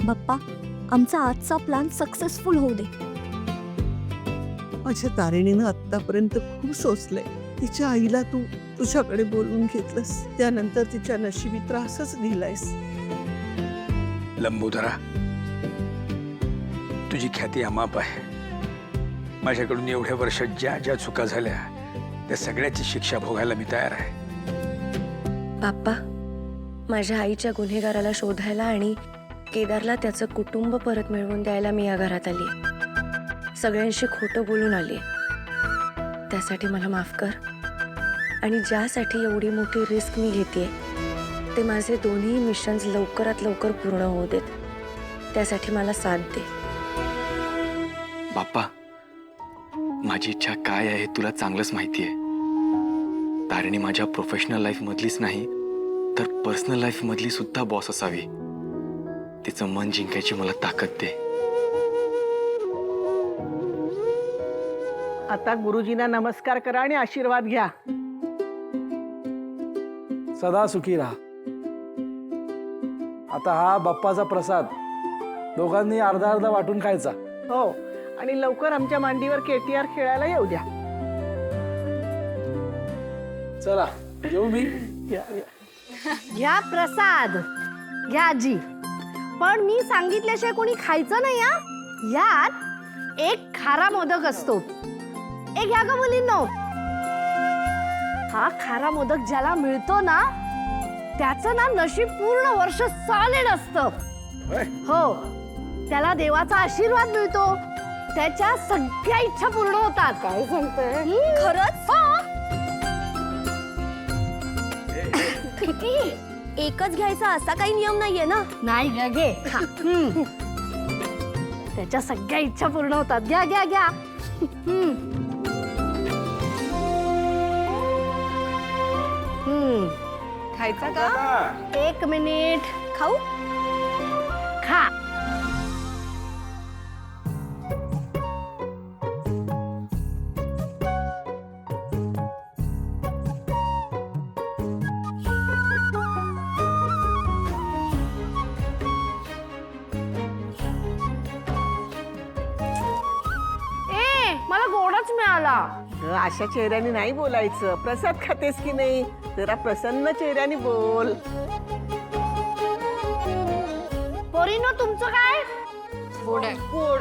बाप्पा, आमचा आजचा plan successful होऊ दे. माझ्या तारिणीनं आतापर्यंत खूप सोसलंय. तिच्या आईला तू तुझ्याकडे बोलवून घेतलंस, त्यानंतर तिच्या नशिबी त्रासच दिलायस. लंबोदरा, तुझी ख्याती अमाप आहे. माझ्याकडून एवढ्या वर्षात ज्या ज्या चुका झाल्या त्या सगळ्याची शिक्षा भोगायला मी तयार आहे. बाप्पा, माझ्या आईच्या गुन्हेगाराला शोधायला आणि केदारला त्याचं कुटुंब परत मिळवून द्यायला मी या घरात आली. सगळ्यांशी खोटं बोलून आली. त्यासाठी मला माफ कर. आणि ज्यासाठी एवढी मोठी रिस्क मी घेतेय ते माझे दोन्ही मिशन्स लवकरात लवकर पूर्ण होऊ देत. त्यासाठी मला साथ दे. बाप्पा, माझी इच्छा काय आहे तुला चांगलंच माहिती आहे. तारिणी माझ्या प्रोफेशनल लाईफ मधलीच नाही तर पर्सनल लाईफ मधली सुद्धा बॉस असावी. तिचं मन जिंकायची मला ताकद दे. आता गुरुजींना नमस्कार करा आणि आशीर्वाद घ्या. सदा सुखी राहा. आता हा बाप्पाचा प्रसाद दोघांनी अर्धा अर्धा वाटून खायचा. हो, आणि लवकर आमच्या मांडीवर KTR खेळायला येऊ द्या. चला येऊ मी. घ्या प्रसाद, घ्या आजी. पण मी सांगितल्याशिवाय कोणी खायचं नाही हा. यात एक खारा मोदक असतो. एक घ्या का मुलींनो. हा खारा मोदक ज्याला मिळतो ना त्याचं ना नशीब पूर्ण वर्ष सॉलिड असतं. हो, त्याला देवाचा आशीर्वाद मिळतो. त्याच्या सगळ्या इच्छा पूर्ण होतात. काय सांगतोय खरंच? एकच घ्यायचा असा काही नियम नाहीये ना? नाही घ्या घे. त्याच्या सगळ्या इच्छा पूर्ण होतात. घ्या घ्या घ्या. खायचा का? एक मिनिट. खाऊ? खा. मला गोडच मिळाला. अशा चेहऱ्याने नाही बोलायचं. प्रसाद खातेस की नाही, जरा प्रसन्न चेहऱ्याने बोल. पोरीनो, तुमचं काय? गोड आहे. गोड.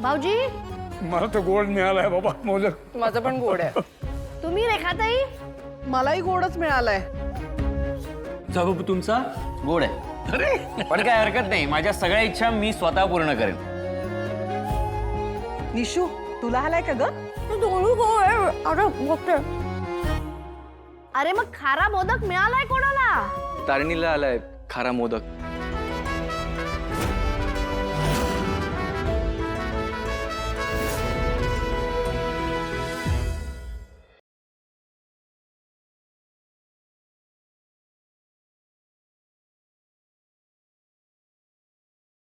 भाऊजी, मला तर गोड मिळालाय बाबा मोदक. माझं पण गोड आहे. तुम्ही रेखाताई? मलाही गोडच मिळालंय. बाबू तुमचा गोड आहे. पण काय हरकत नाही, माझ्या सगळ्या इच्छा मी स्वतः पूर्ण करेन. निशू, तुला आलाय का ग? अरे मग खारा मोदक मिळालाय कोणाला? तारिणीला आलाय खारा मोदक.